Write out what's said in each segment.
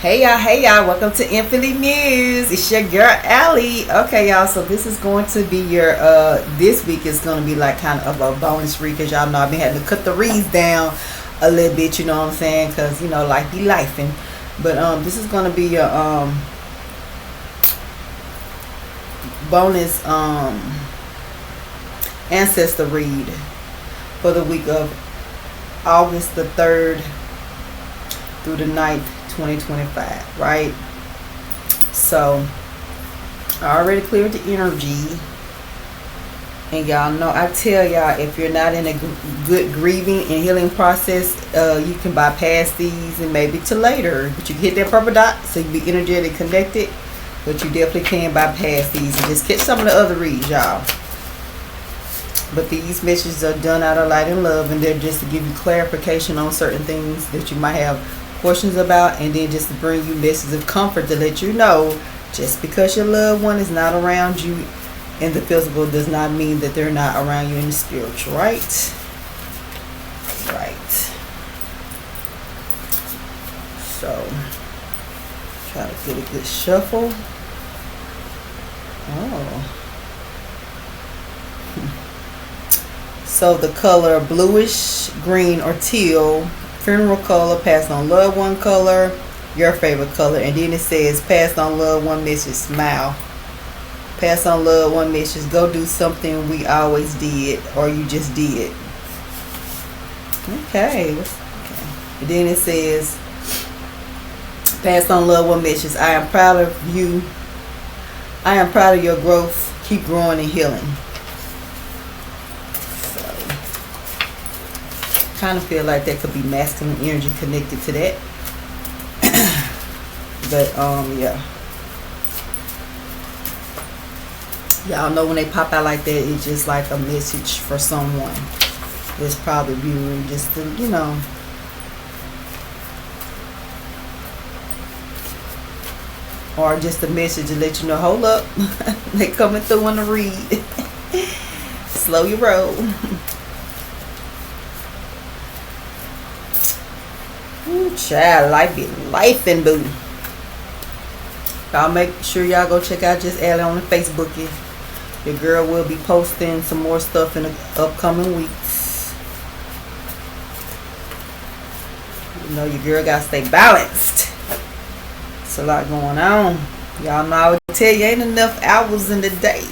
Hey y'all, welcome to Infinitely Muse. It's your girl Allie. Okay y'all, so this is going to be your this week is going to be like kind of a bonus read, because y'all know I've been having to cut the reads down a little bit, you know what I'm saying, because you know life be lifing. But this is going to be your bonus Ancestor read for the week of August the 3rd through the 9th, 2025, right? So I already cleared the energy, and y'all know I tell y'all, if you're not in a good grieving and healing process, you can bypass these and maybe to later, but you can hit that purple dot so you can be energetically connected, but you definitely can bypass these and just catch some of the other reads, y'all. But these messages are done out of light and love, and they're just to give you clarification on certain things that you might have questions about, and then just to bring you messages of comfort to let you know just because your loved one is not around you in the physical does not mean that they're not around you in the spiritual, right? So try to get a good shuffle. So the color bluish, green, or teal, funeral color, passed on loved one color, your favorite color. And then it says passed on loved one message, smile. Pass on loved one message, go do something we always did or you just did. Okay. And then it says pass on loved one message, I am proud of you. I am proud of your growth. Keep growing and healing. Kind of feel like there could be masculine energy connected to that. But yeah, y'all know when they pop out like that, it's just like a message for someone that's probably viewing, just to, you know, or just a message to let you know, hold up, they coming through on the read. Slow your roll. Ooh, child, life be life and boo. Y'all make sure y'all go check out Just Allie on the Facebook. Your girl will be posting some more stuff in the upcoming weeks. You know your girl gotta stay balanced. It's a lot going on. Y'all know I would tell you ain't enough hours in the day.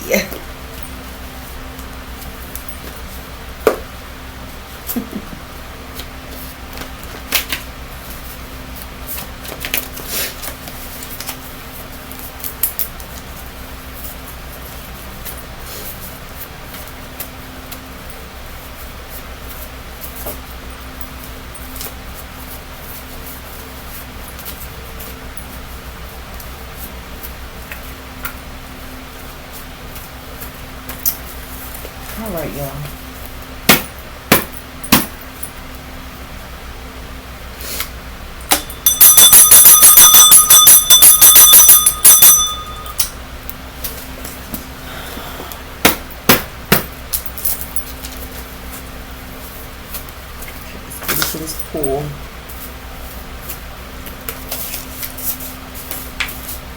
All right, y'all. Let's get into this pool.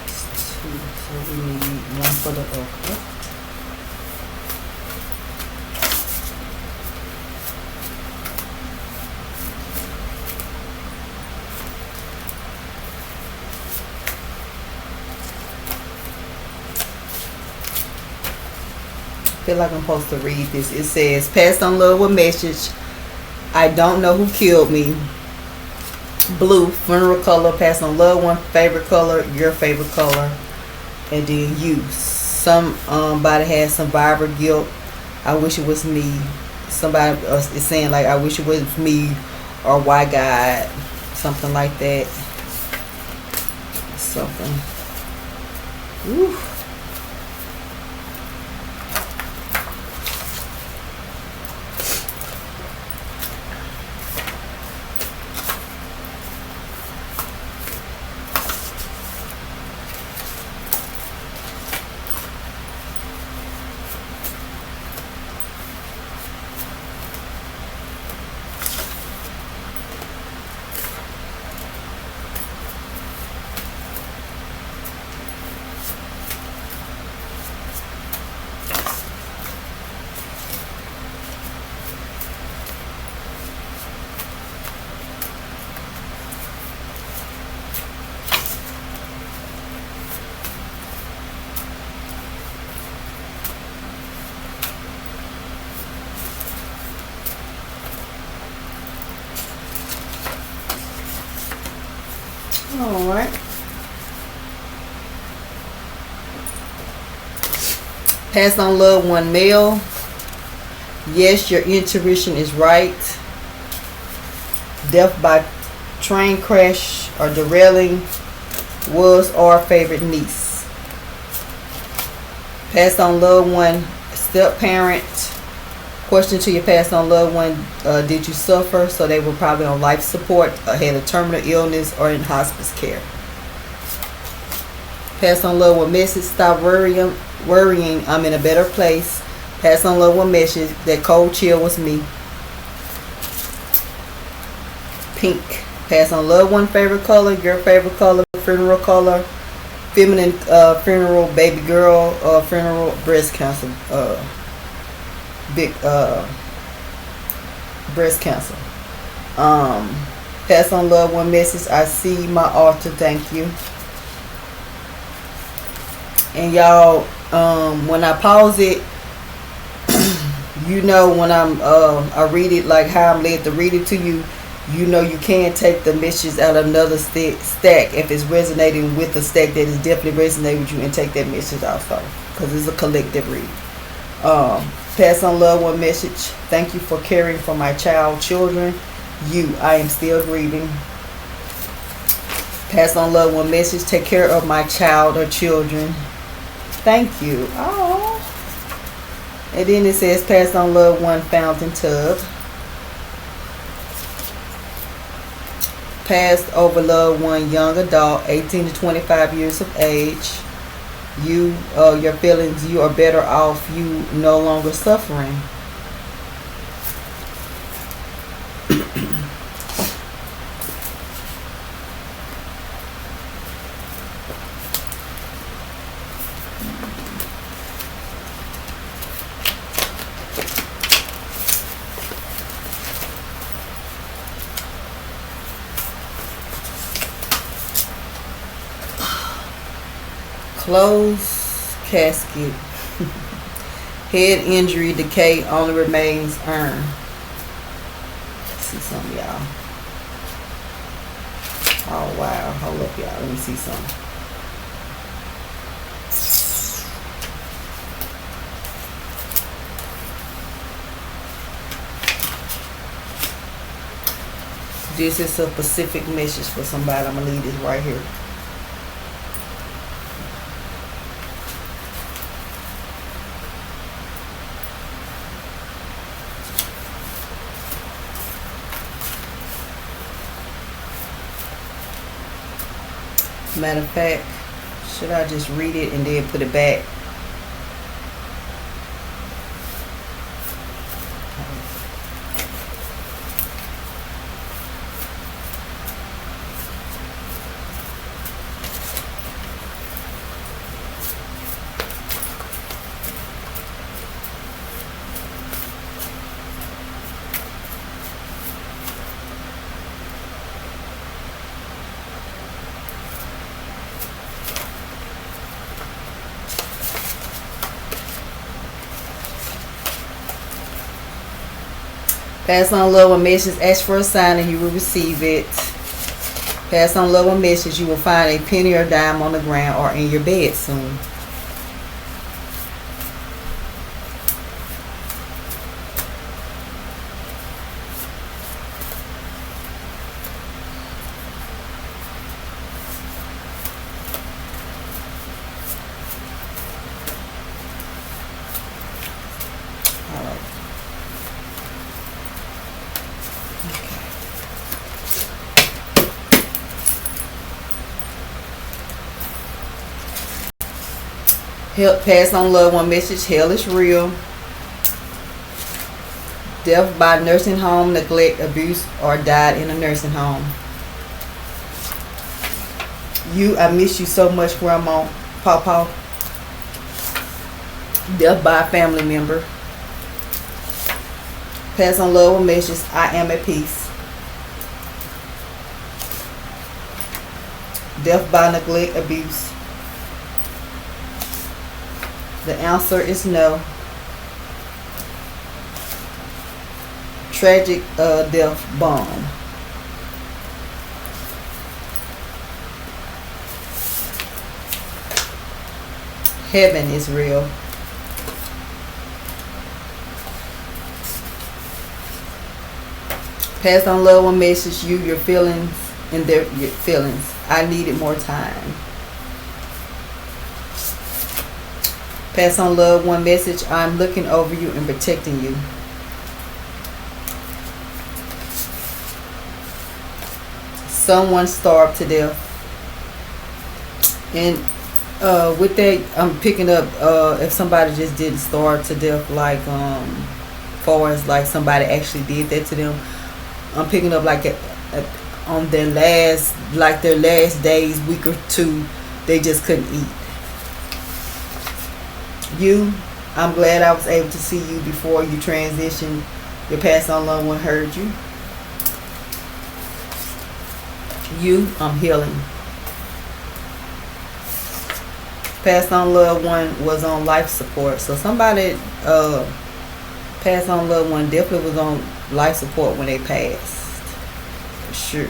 So we need one for the okra. Feel like I'm supposed to read this. It says, passed on love with message, I don't know who killed me. Blue, funeral color, passed on loved one, favorite color, your favorite color. And then you. Somebody has survivor guilt. I wish it was me. Somebody is saying like, I wish it was me, or why God, something like that. Something. Woo. Alright. Pass on loved one male. Yes, your intuition is right. Death by train crash or derailing was our favorite niece. Pass on loved one step parent. Question to your passed on loved one, did you suffer? So they were probably on life support, had a terminal illness, or in hospice care. Pass on loved one message, stop worrying, I'm in a better place. Pass on loved one message, that cold chill was me. Pink. Pass on loved one favorite color, your favorite color, funeral color, feminine funeral, baby girl, funeral, breast cancer, big breast cancer. Pass on loved one message, I see my altar, thank you. And y'all, when I pause it, you know, when I read it like how I'm led to read it to you, you know you can take the message out of another stack if it's resonating with the stack that is definitely resonating with you, and take that message also, because it's a collective read. Pass on loved one message, thank you for caring for my children. I am still grieving. Pass on loved one message, take care of my child or children. Thank you. Oh. And then it says pass on loved one fountain tub. Passed over loved one young adult, 18 to 25 years of age. Your feelings, you are better off, you no longer suffering. Closed casket. Head injury, decay, only remains urn. Let's see some, y'all. Oh wow, hold up, y'all. Let me see some. This is a specific message for somebody. I'm gonna leave this right here. Matter of fact, should I just read it and then put it back? Pass on love one message, ask for a sign and you will receive it. Pass on love one message, you will find a penny or dime on the ground or in your bed soon. Help. Pass on loved one message, hell is real. Death by nursing home, neglect, abuse, or died in a nursing home. I miss you so much, Grandma, Papa. Death by a family member. Pass on loved one message, I am at peace. Death by neglect, abuse. The answer is no. Tragic death bomb. Heaven is real. Pass on loved one message. You, your feelings, and your feelings. I needed more time. Pass on loved one message. I'm looking over you and protecting you. Someone starved to death. And with that, I'm picking up if somebody just didn't starve to death, like far as like somebody actually did that to them. I'm picking up like on their last days, week or two, they just couldn't eat. You, I'm glad I was able to see you before you transitioned. Your past on loved one heard you. You, I'm healing. Passed on loved one was on life support. So somebody passed on loved one definitely was on life support when they passed. For sure.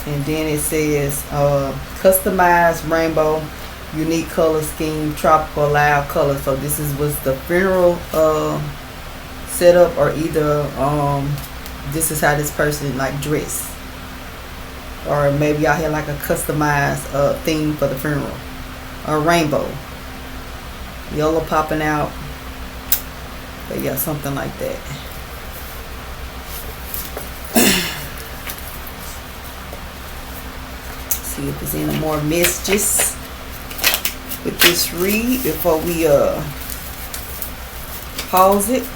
And then it says customized rainbow, unique color scheme, tropical loud color. So this was the funeral setup, or either this is how this person like dressed. Or maybe y'all had like a customized theme for the funeral. A rainbow. Yellow popping out. But yeah, something like that. See if there's any more messages with this read before we pause it.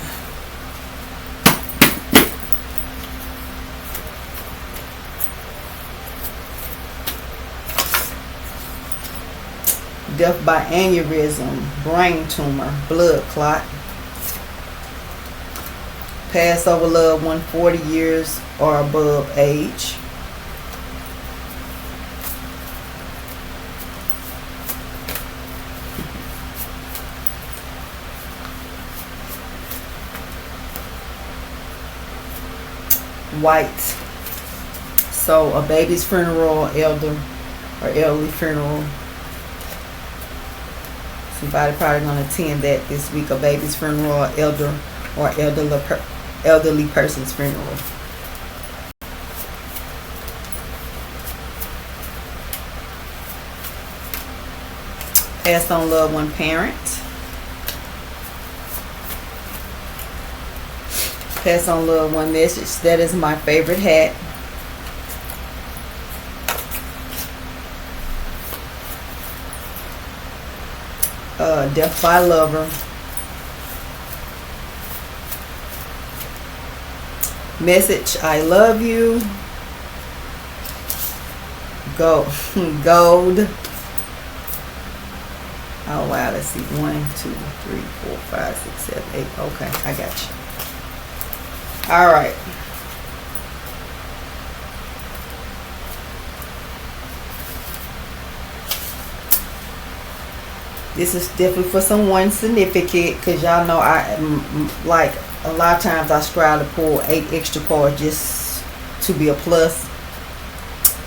Death by aneurysm, brain tumor, blood clot. Pass over loved one 40 years or above age. White. So a baby's funeral, elder or elderly funeral. Somebody probably going to attend that this week. A baby's funeral, elder or elderly person's funeral. Passed on loved one parent. Pass on loved one message. That is my favorite hat. Death by lover. Message, I love you. Gold. Oh wow, let's see. 1, 2, 3, 4, 5, 6, 7, 8. Okay, I got you. All right. This is definitely for someone significant, because y'all know I like a lot of times I strive to pull 8 extra cards just to be a plus.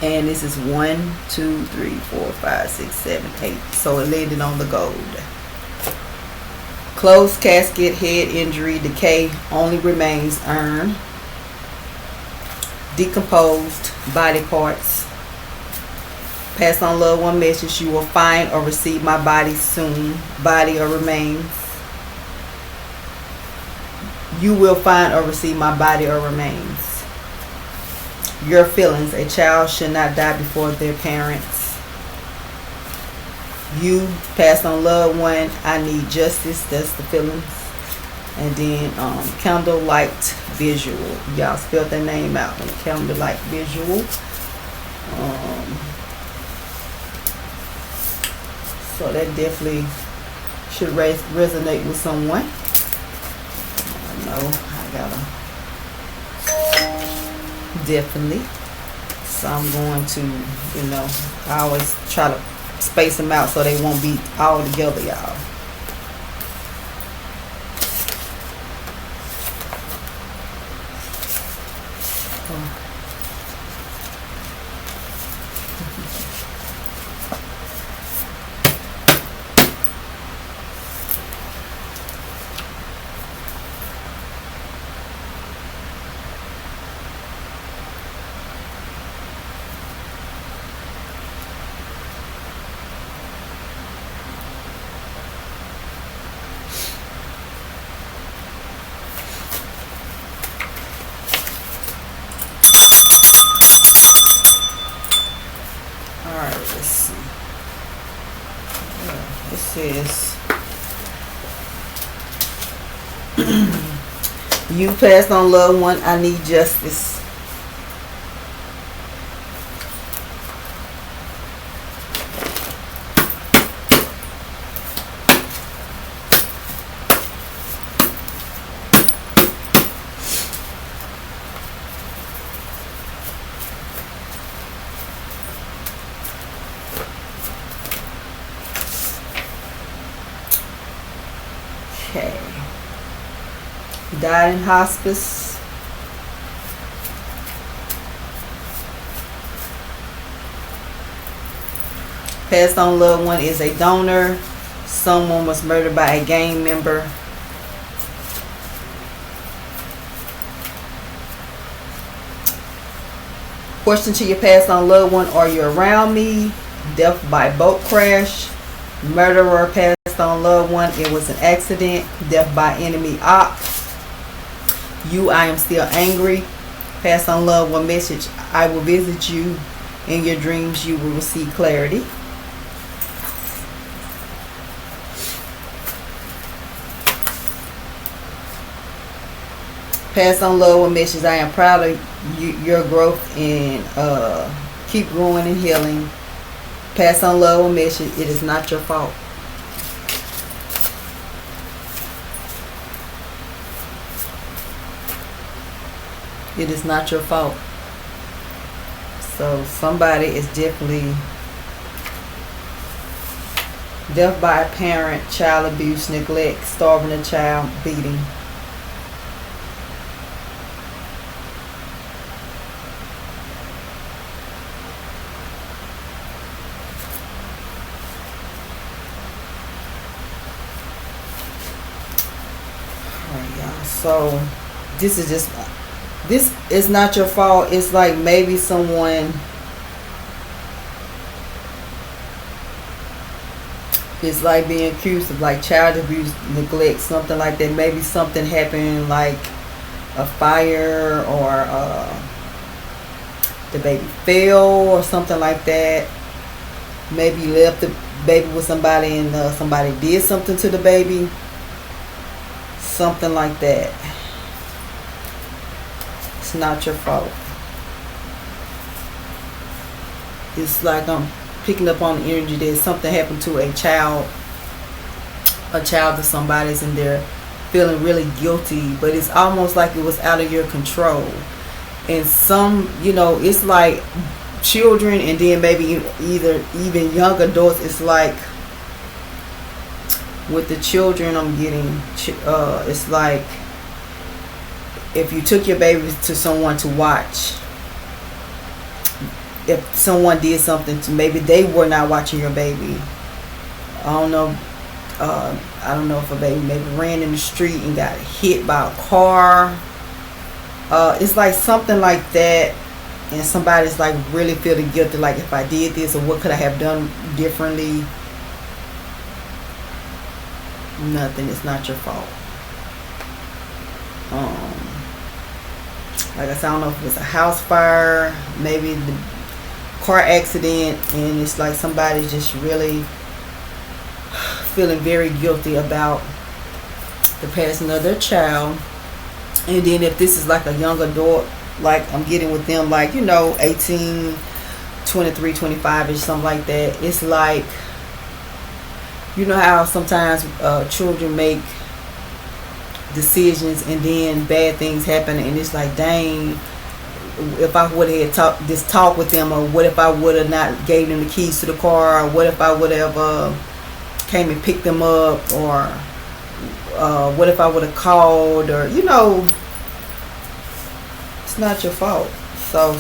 And this is 1, 2, 3, 4, 5, 6, 7, 8. So it landed on the gold. Closed casket, head injury, decay, only remains urn. Decomposed body parts. Pass on loved one message. You will find or receive my body soon. Body or remains. You will find or receive my body or remains. Your feelings. A child should not die before their parents. You, pass on loved one. I need justice. That's the feelings. And then candlelight visual. Y'all spelled that name out. Candlelight visual. So that definitely should resonate with someone. I know I gotta definitely. So I'm going to, I always try to space them out so they won't be all together, y'all. Alright, let's see. It says you passed on loved one, I need justice. Okay. Died in hospice. Passed on loved one is a donor. Someone was murdered by a gang member. Question to your passed on loved one: are you around me? Death by boat crash. Murderer passed on loved one, it was an accident. Death by enemy op. You, I am still angry. Passed on loved one message: I will visit you in your dreams, you will receive clarity. Passed on loved one message: I am proud of your growth and keep growing and healing. Pass on loved one message: it is not your fault. It is not your fault. So somebody is definitely death by a parent, child abuse, neglect, starving a child, beating. So this is not your fault. It's like maybe someone is like being accused of like child abuse, neglect, something like that. Maybe something happened like a fire or the baby fell or something like that. Maybe you left the baby with somebody and somebody did something to the baby. Something like that. It's not your fault. It's like I'm picking up on the energy that something happened to a child of somebody's and they're feeling really guilty, but it's almost like it was out of your control. And some, it's like children and then maybe even young adults. It's like with the children I'm getting, it's like if you took your baby to someone to watch, if someone did something to, maybe they were not watching your baby. I don't know if a baby maybe ran in the street and got hit by a car. It's like something like that, and somebody's like really feeling guilty, like if I did this or what could I have done differently. Nothing. It's not your fault. Like I said, I don't know if it's a house fire, maybe the car accident, and it's like somebody's just really feeling very guilty about the passing of their child. And then if this is like a young adult, like I'm getting with them, like 18, 23, 25 or something like that, it's like, you know how sometimes children make decisions and then bad things happen, and it's like, dang, if I would have had talk with them, or what if I would have not gave them the keys to the car, or what if I would have came and picked them up, or what if I would have called, or it's not your fault. So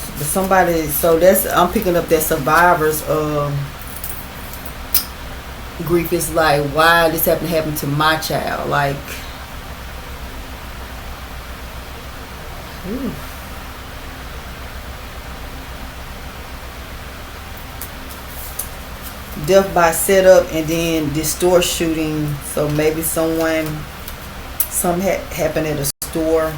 that's, I'm picking up that survivors grief is like, why this happened to my child, like, ooh. Death by setup and then this store shooting. So maybe something happened at a store.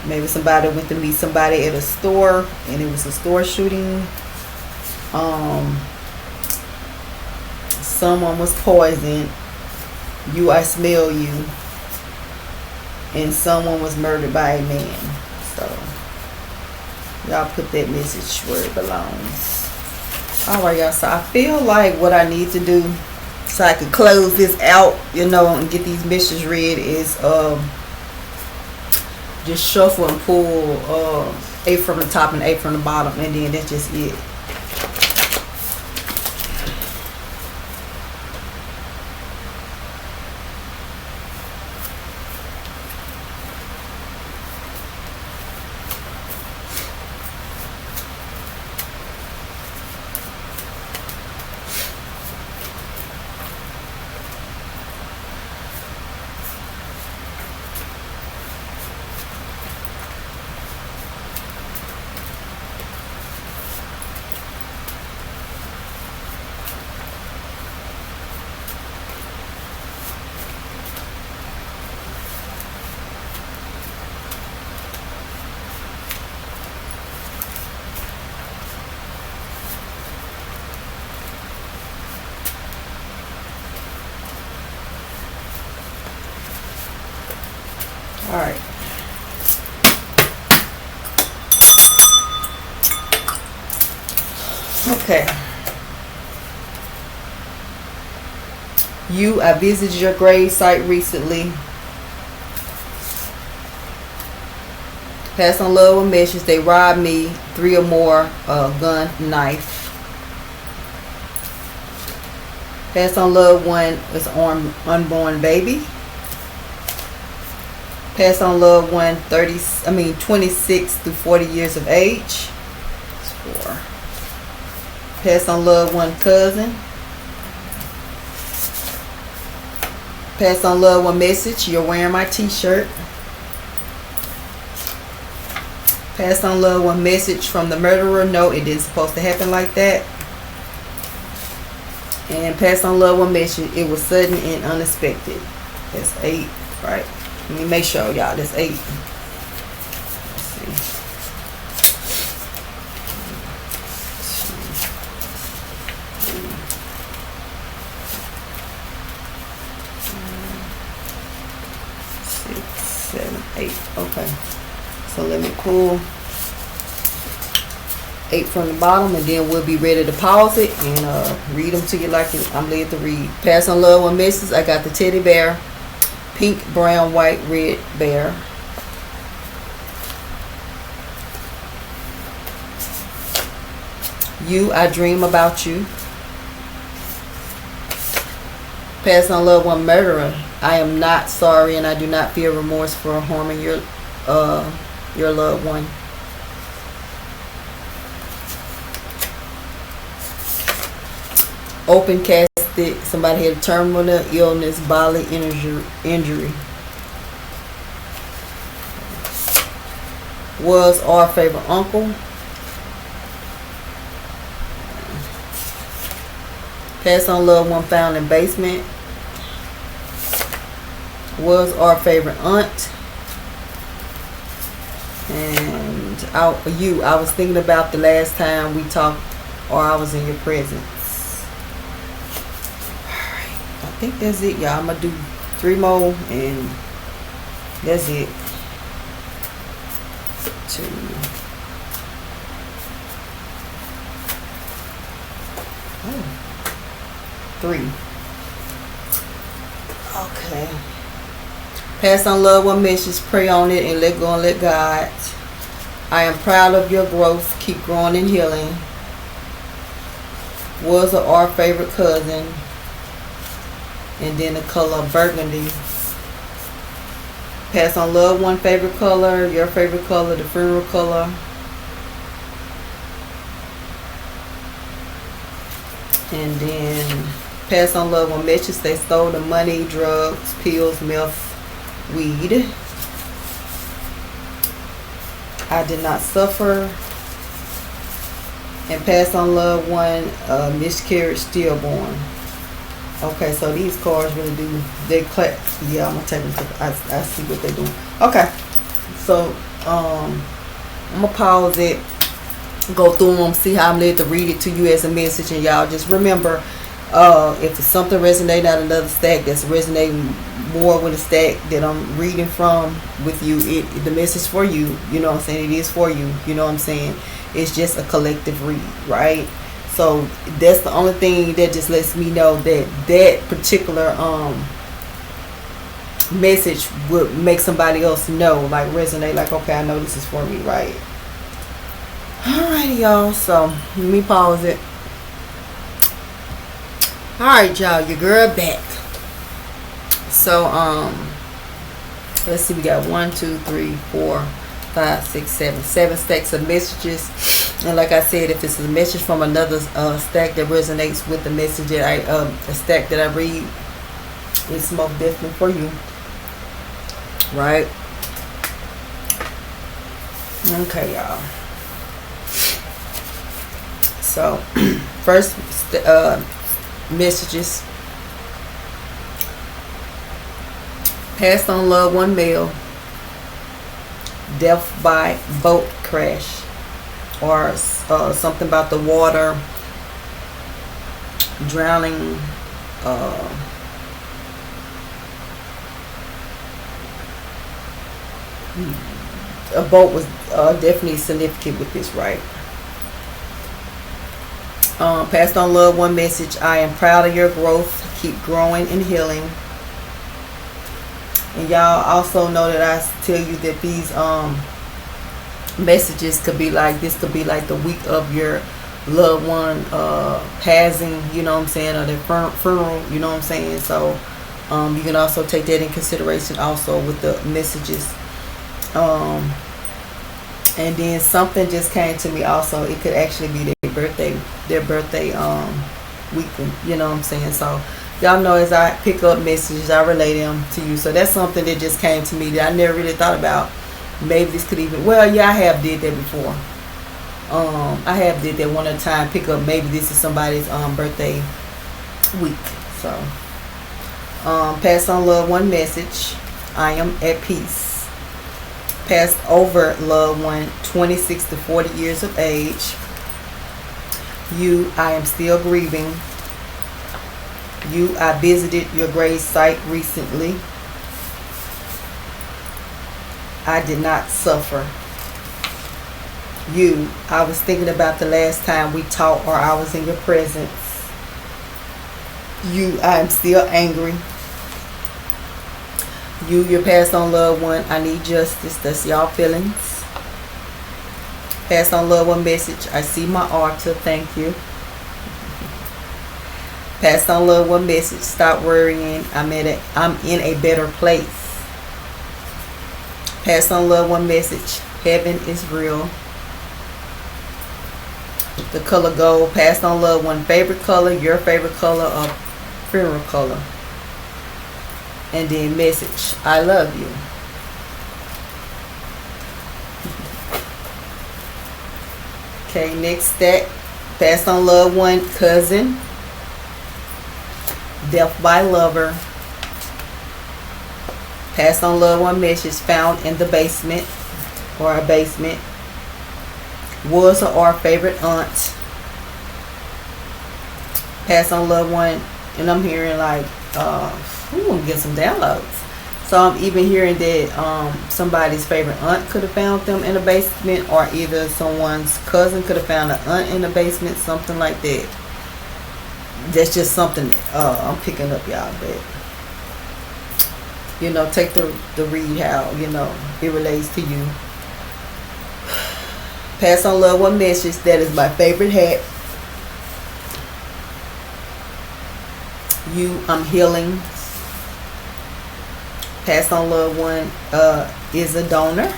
Maybe somebody went to meet somebody at a store and it was a store shooting. Someone was poisoned. You, I smell you. And someone was murdered by a man. So y'all put that message where it belongs. Alright, y'all. So I feel like what I need to do so I can close this out, you know, and get these messages read is just shuffle and pull 8 from the top and 8 from the bottom, and then that's just it. All right. Okay. You, I visited your grave site recently. Pass on love with message. They robbed me. 3 or more. Gun, knife. Pass on love one is unborn baby. Pass on loved one 26 through 40 years of age. That's 4. Pass on loved one cousin. Pass on loved one message. You're wearing my t-shirt. Pass on loved one message from the murderer. No, it didn't supposed to happen like that. And pass on loved one message. It was sudden and unexpected. That's 8, right? Let me make sure, y'all. That's 8. Let's see. 6, 7, 8. Okay. So let me pull 8 from the bottom, and then we'll be ready to pause it and read them to you like I'm led to read. Pass on love one misses. I got the teddy bear. Pink, brown, white, red bear. You, I dream about you. Pass on loved one murderer. I am not sorry and I do not feel remorse for harming your loved one. Open casket. Somebody had a terminal illness, bodily injury. Was our favorite uncle. Pass on loved one found in basement. Was our favorite aunt. And I was thinking about the last time we talked or I was in your presence. I think that's it, y'all. I'm gonna do 3 more and that's it. 2, 3. Okay. Pass on love one message. Pray on it and let go and let God. I am proud of your growth. Keep growing and healing. Was our favorite cousin. And then the color burgundy. Pass on love one favorite color, your favorite color, the funeral color. And then pass on love one message. They stole the money, drugs, pills, meth, weed. I did not suffer. And pass on love one miscarriage, stillborn. Okay, so these cards really do, they clap. Yeah, I'm gonna take them. I see what they're doing. Okay, so I'm gonna pause it go through them, see how I'm led to read it to you as a message. And y'all just remember, if it's something resonating out another stack that's resonating more with a stack that I'm reading from with you, the message for you, you know what I'm saying, it is for you, you know what I'm saying. It's just a collective read, right? So that's the only thing that just lets me know that that particular message would make somebody else know, like resonate, like, okay, I know this is for me, right? Alrighty, y'all, so let me pause it. Alright, y'all, your girl back. So let's see, we got 1 2 3 4 5 6 7 stacks of messages. And like I said, if it's a message from another stack that resonates with the message that a stack that I read, it's most definitely for you, right? Okay, y'all. So first messages: passed on loved one male, death by boat crash, or something about the water, drowning, a boat was definitely significant with this, right? Passed on loved one message: I am proud of your growth, keep growing and healing. And y'all also know that I tell you that these messages could be like, this could be like the week of your loved one passing, you know what I'm saying, or their funeral, you know what I'm saying. So you can also take that in consideration also with the messages. And then something just came to me also, it could actually be their birthday weekend, you know what I'm saying. So y'all know, as I pick up messages, I relay them to you. So that's something that just came to me that I never really thought about. Maybe this could even, well, yeah, I have did that before. I have did that one at a time, pick up, maybe this is somebody's birthday week. So pass on loved one message: I am at peace. Passed over loved one, 26 to 40 years of age. You, I am still grieving. You, I visited your grave site recently. I did not suffer. You, I was thinking about the last time we talked or I was in your presence. You, I am still angry. You, your passed on loved one, I need justice. That's y'all feelings. Passed on loved one message: I see my altar, thank you. Passed on loved one message: stop worrying, I'm in a better place. Passed on loved one message: heaven is real. The color gold. Passed on loved one, favorite color, your favorite color, or funeral color. And then message: I love you. Okay, next stack. Passed on loved one, cousin, death by lover. Passed on loved one message: found in the basement or a basement. Was or are favorite aunt. Passed on loved one, and I'm hearing like I'm gonna get some downloads. So I'm even hearing that somebody's favorite aunt could have found them in a basement, or either someone's cousin could have found an aunt in the basement, something like that. That's just something I'm picking up, y'all. But you know, take the read how, you know, it relates to you. Pass on loved one message: that is my favorite hat. You, I'm healing. Passed on loved one is a donor.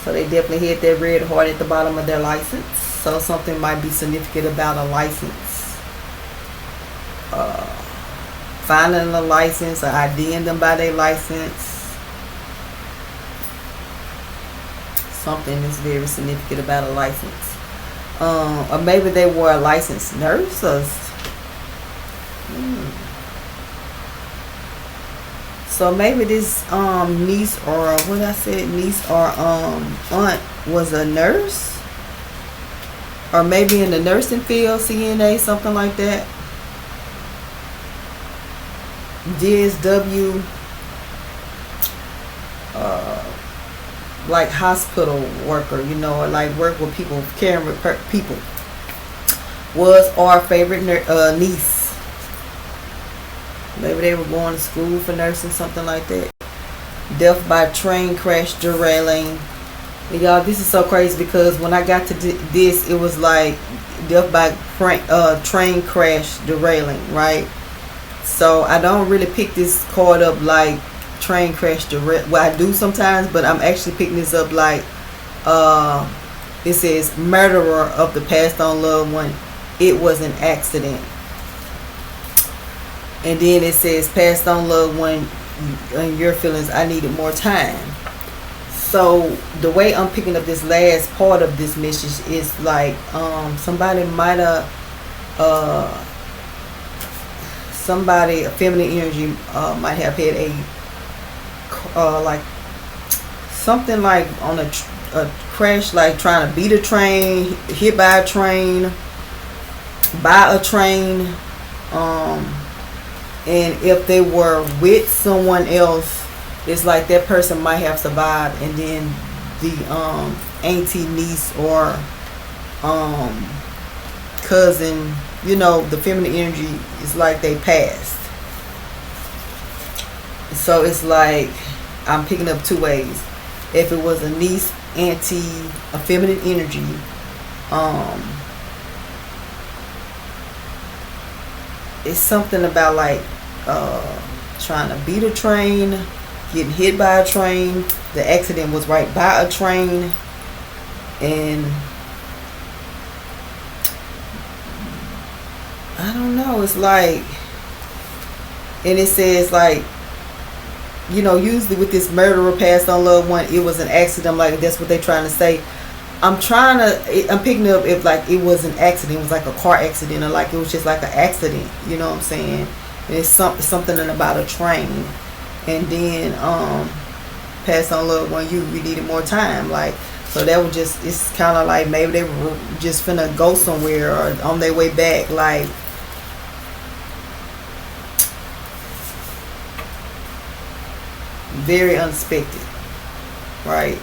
So they definitely hit that red heart at the bottom of their license. So something might be significant about a license. Finding a license or IDing them by their license. Something is very significant about a license. Or maybe they were a licensed nurse or so maybe this niece, or what I said, niece or aunt was a nurse, or maybe in the nursing field, CNA, something like that. DSW, like hospital worker, you know, or like work with people, caring with people. Was our favorite niece. Maybe they were going to school for nursing, something like that. Death by train crash derailing. And y'all, this is so crazy because when I got to this, it was like death by train crash derailing, right? So I don't really pick this card up like train crash derailing. Well, I do sometimes, but I'm actually picking this up like it says murderer of the passed on loved one. It was an accident. And then it says passed on loved one and your feelings, I needed more time. So the way I'm picking up this last part of this message is like somebody might have somebody, a feminine energy might have had a like something like on a crash, like trying to beat a train, hit by a train, and if they were with someone else, it's like that person might have survived, and then the auntie, niece, or cousin, you know, the feminine energy is like they passed. So it's like I'm picking up two ways. If it was a niece, auntie, a feminine energy, it's something about like trying to beat a train, getting hit by a train. The accident was right by a train, and I don't know, it's like, and it says like, you know, usually with this murderer passed on loved one, it was an accident, like that's what they're trying to say. I'm picking up if like it was an accident, it was like a car accident, or like it was just like an accident, you know what I'm saying? And it's something about a train. And then passed on loved one, you needed more time, like, so that was just, it's kind of like maybe they were just finna go somewhere or on their way back, like very unexpected, right?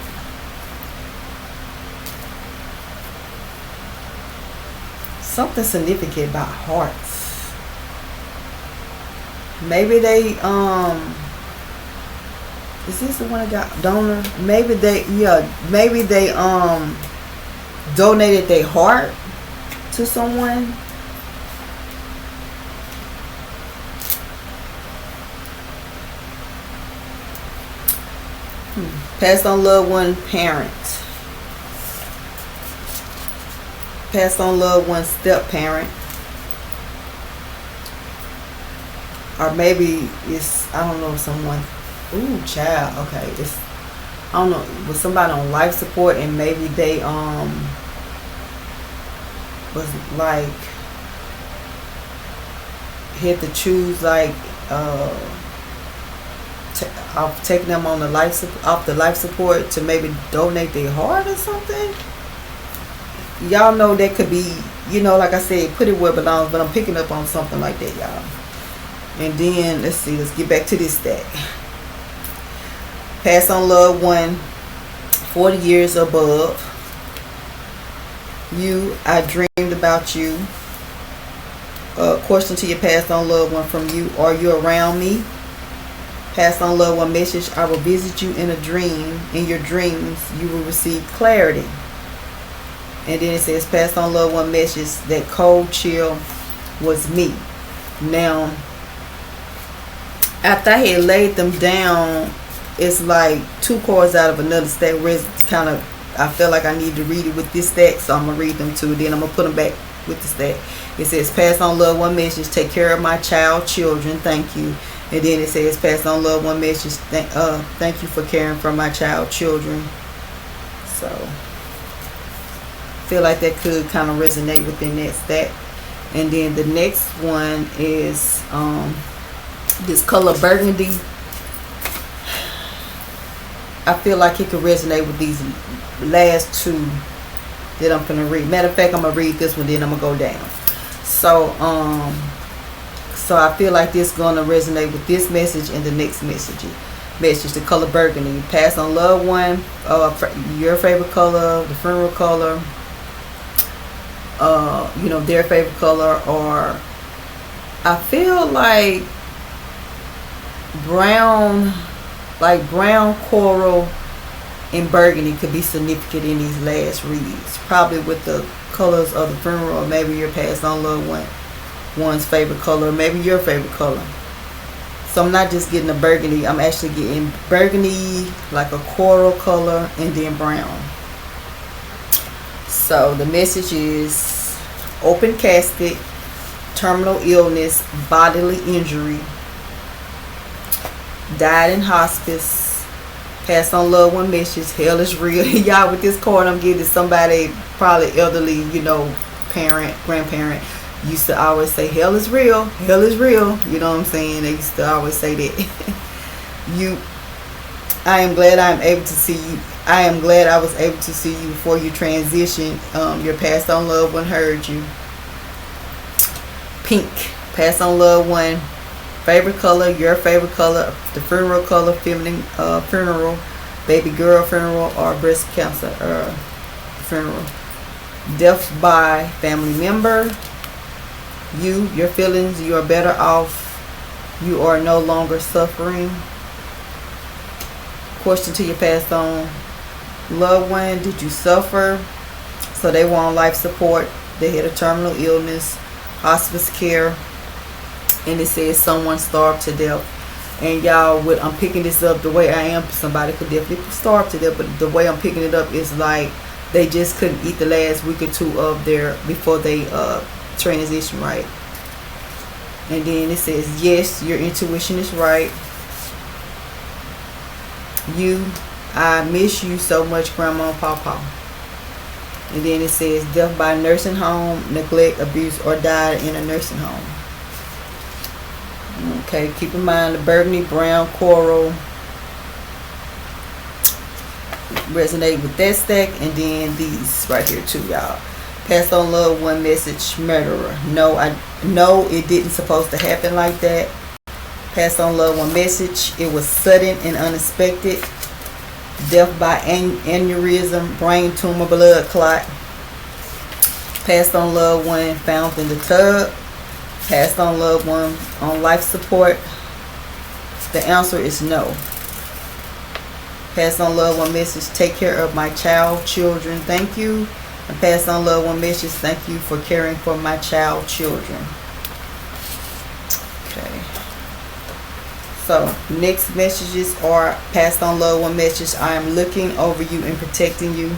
Something significant about hearts. Maybe they is this the one that got donor? Maybe they donated their heart to someone. Passed on loved one parent. Passed on loved one step parent. Or maybe it's, I don't know, someone, ooh, child, okay, it's, I don't know, was somebody on life support, and maybe they was like had to choose like of taking them on the off the life support to maybe donate their heart or something. Y'all know that could be, you know, like I said, put it where it belongs, but I'm picking up on something like that, y'all. And then let's see, let's get back to this stack. Pass on loved one 40 years above. You, I dreamed about you. Question to your passed on loved one from you: are you around me? Passed on loved one message: I will visit you in a dream. In your dreams, you will receive clarity. And then it says passed on loved one message: that cold chill was me. Now, after I had laid them down, it's like two cards out of another stack where it's kind of, I feel like I need to read it with this stack, so I'm going to read them too. Then I'm going to put them back with the stack. It says pass on loved one message: take care of my children, thank you. And then it says pass on loved one message: thank you for caring for my children. So I feel like that could kind of resonate within that stack. And then the next one is this color burgundy. I feel like it could resonate with these last two that I'm gonna read. Matter of fact, I'm gonna read this one, then I'm gonna go down. So so I feel like this is gonna resonate with this message and the next message. The color burgundy. Pass on loved one, your favorite color, the funeral color, their favorite color, or I feel like brown coral and burgundy could be significant in these last reads. Probably with the colors of the funeral, or maybe your passed on loved one's favorite color, maybe your favorite color. So I'm not just getting a burgundy, I'm actually getting burgundy, like a coral color, and then brown. So the message is open casket, terminal illness, bodily injury, died in hospice, passed on loved one message, hell is real. Y'all, with this card I'm getting somebody probably elderly, parent, grandparent, used to always say hell is real, hell is real. You know what I'm saying? They used to always say that. I am glad I'm able to see you. I am glad I was able to see you before you transition. Your passed on loved one heard you. Pink, passed on loved one, favorite color, your favorite color, the funeral color, feminine funeral, baby girl funeral, or breast cancer funeral. Death by family member. Your feelings, you are better off. You are no longer suffering. Question to your passed on loved one: did you suffer? So they were on life support. They had a terminal illness, hospice care, and it says someone starved to death. And y'all, I'm picking this up the way I am. Somebody could definitely starve to death, but the way I'm picking it up is like they just couldn't eat the last week or two of before they transition, right? And then it says, yes, your intuition is right. I miss you so much, Grandma and Papa. And then it says death by nursing home, neglect, abuse, or died in a nursing home. Okay, keep in mind the burgundy, brown, coral resonate with that stack. And then these right here too, y'all. Passed on loved one message, murderer. No, it didn't supposed to happen like that. Passed on loved one message, it was sudden and unexpected. Death by aneurysm, brain tumor, blood clot. Passed on loved one found in the tub. Passed on loved one on life support. The answer is no. Passed on loved one message, take care of my children, thank you. And passed on loved one message, thank you for caring for my children. Okay. So next messages are passed on loved one message, I am looking over you and protecting you.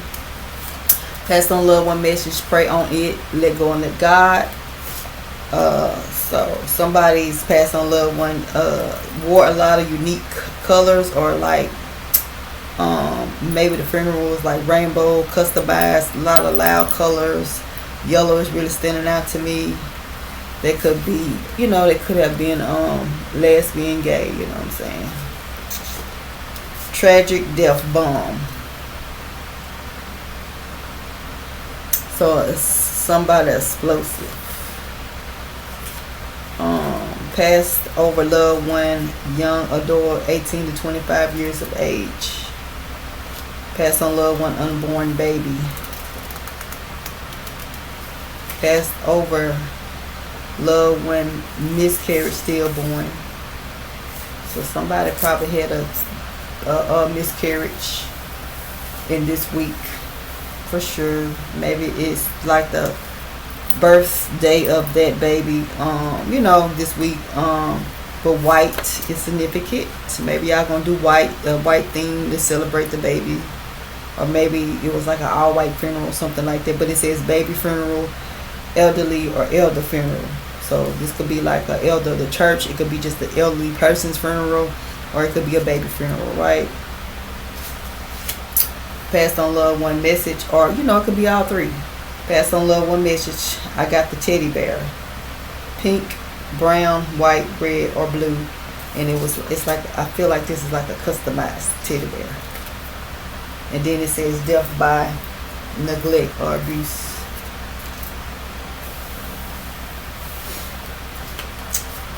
Passed on loved one message, pray on it, let go and let God. So somebody's passed on loved one wore a lot of unique colors, or like maybe the funeral was like rainbow, customized, a lot of loud colors. Yellow is really standing out to me. They could be, they could have been lesbian, gay, you know what I'm saying. Tragic death bomb. So it's somebody explosive. Passed over loved one, young adult, 18 to 25 years of age. Passed on loved one, unborn baby. Passed over loved one, miscarriage, stillborn. So somebody probably had a miscarriage in this week for sure. Maybe it's like the birthday of that baby, this week. But white is significant. So maybe y'all gonna do a white theme to celebrate the baby. Or maybe it was like an all-white funeral or something like that. But it says baby funeral, elderly, or elder funeral. So this could be like an elder of the church. It could be just the elderly person's funeral, or it could be a baby funeral, right? Passed on loved one message, or it could be all three. Passed on loved one message, I got the teddy bear. Pink, brown, white, red, or blue. And it's like, I feel like this is like a customized teddy bear. And then it says death by neglect or abuse.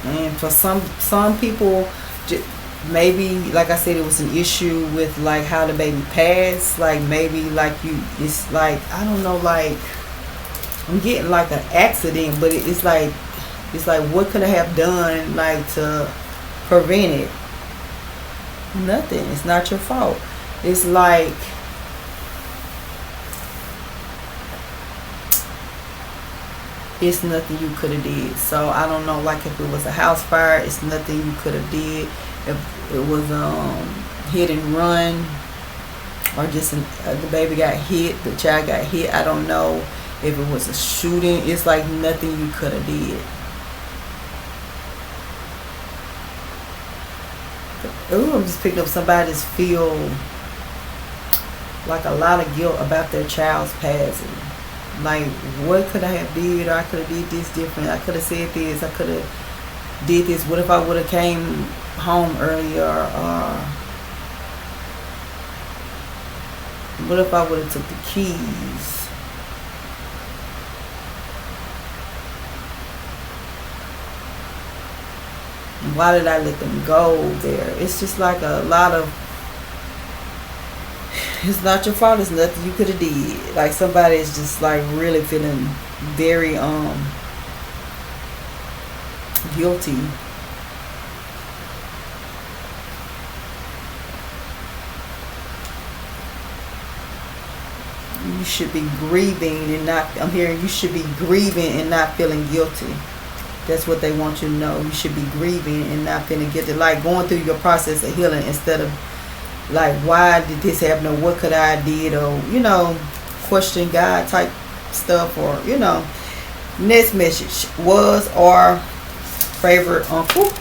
And for some people, maybe like I said, it was an issue with like how the baby passed. Like maybe like it's like I don't know, like I'm getting like an accident, but it's like what could I have done like to prevent it? Nothing. It's not your fault. It's like it's nothing you could have did. So I don't know, like if it was a house fire, it's nothing you could have did. If it was hit and run, or just the baby got hit, the child got hit, I don't know. If it was a shooting, it's like nothing you could have did. Ooh, I'm just picking up somebody's feel like a lot of guilt about their child's passing. Like, what could I have did? Or I could have did this different. I could have said this. I could have did this. What if I would have came home earlier? Or what if I would have took the keys? Why did I let them go there? It's just like a lot of, it's not your fault. It's nothing you could have did. Like somebody is just like really feeling very guilty. You should be grieving and not, I'm hearing you should be grieving and not feeling guilty. That's what they want you to know. You should be grieving and not feeling guilty. Like going through your process of healing instead of like, why did this happen? Or what could I did? Or, question God type stuff. Or, Next message. Was our favorite uncle.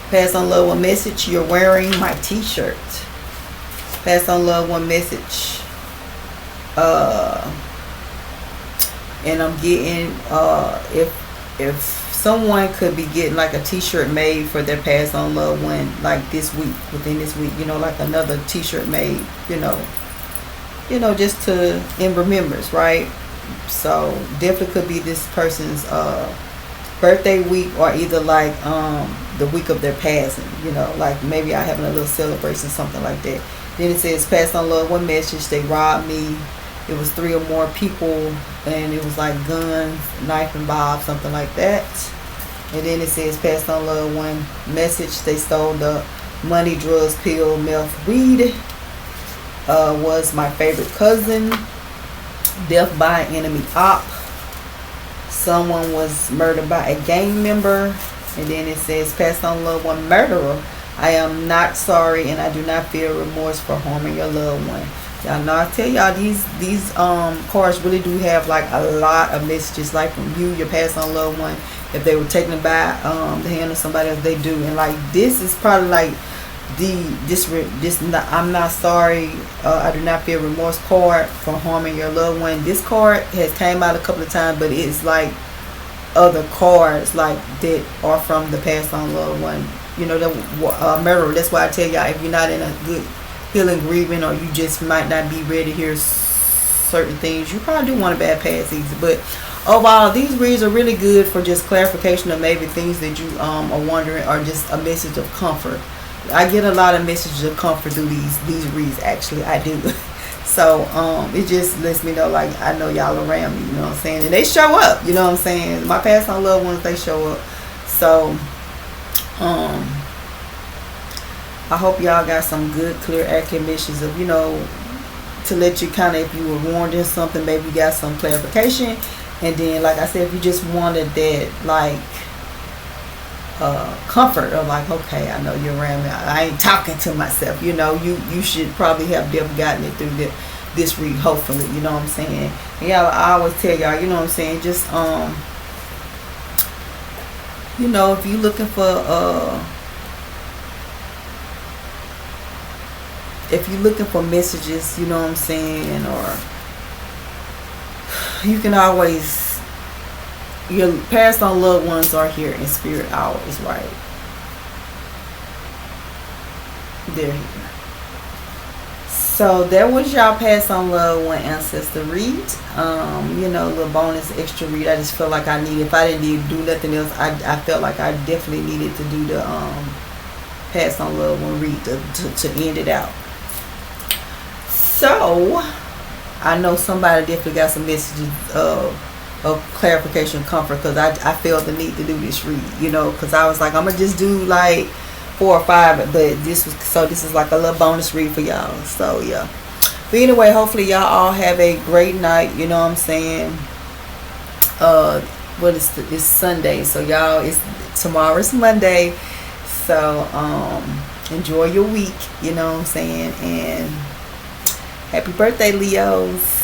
Pass on love one message. You're wearing my t-shirt. Pass on love one message. And I'm getting, if someone could be getting like a t-shirt made for their pass on loved one, like this week, within this week, like another t-shirt made, just to, in remembrance, right? So definitely could be this person's birthday week, or either like the week of their passing, like maybe I having a little celebration, something like that. Then it says pass on love one message. They robbed me. It was 3 or more people, and it was like guns, knife and bob, something like that. And then it says pass on love one message. They stole the money, drugs, pill, meth, weed. Was my favorite cousin. Death by an enemy op. Someone was murdered by a gang member. And then it says pass on love one murderer. I am not sorry, and I do not feel remorse for harming your loved one. Y'all know I tell y'all these cards really do have like a lot of messages, like from you, your past on loved one. If they were taken by the hand of somebody else, they do. And like this is probably like I'm not sorry, I do not feel remorse card for harming your loved one. This card has came out a couple of times, but it's like other cards like that are from the past on loved one. The murderer. That's why I tell y'all, if you're not in a good healing, grieving, or you just might not be ready to hear certain things, you probably do want a bad past easy. But overall, these reads are really good for just clarification of maybe things that you are wondering, or just a message of comfort. I get a lot of messages of comfort through these reads. Actually, I do. So it just lets me know, like, I know y'all around me, you know what I'm saying, and they show up, you know what I'm saying. My past on loved ones, they show up. So I hope y'all got some good, clear, accurate messages of, to let you kind of, if you were warned in something, maybe you got some clarification. And then, like I said, if you just wanted that, like, comfort of like, okay, I know you're around me. I ain't talking to myself. You should probably have gotten it through this read, hopefully. You know what I'm saying? And y'all, I always tell y'all, you know what I'm saying, just if you're looking for if you're looking for messages, you know what I'm saying, or you can always, your past on loved ones are here in spirit always, right? They're here. So that was y'all pass on love one ancestor read. A little bonus extra read. I just felt like I needed, if I didn't need to do nothing else, I felt like I definitely needed to do the pass on love one read to end it out. So I know somebody definitely got some messages of clarification, comfort, because I felt the need to do this read, because I was like, I'm gonna just do like 4 or 5, but this is like a little bonus read for y'all. So yeah, but anyway, hopefully y'all all have a great night. You know what I'm saying? It's Sunday, so y'all, tomorrow's Monday, so enjoy your week. You know what I'm saying? And happy birthday, Leos.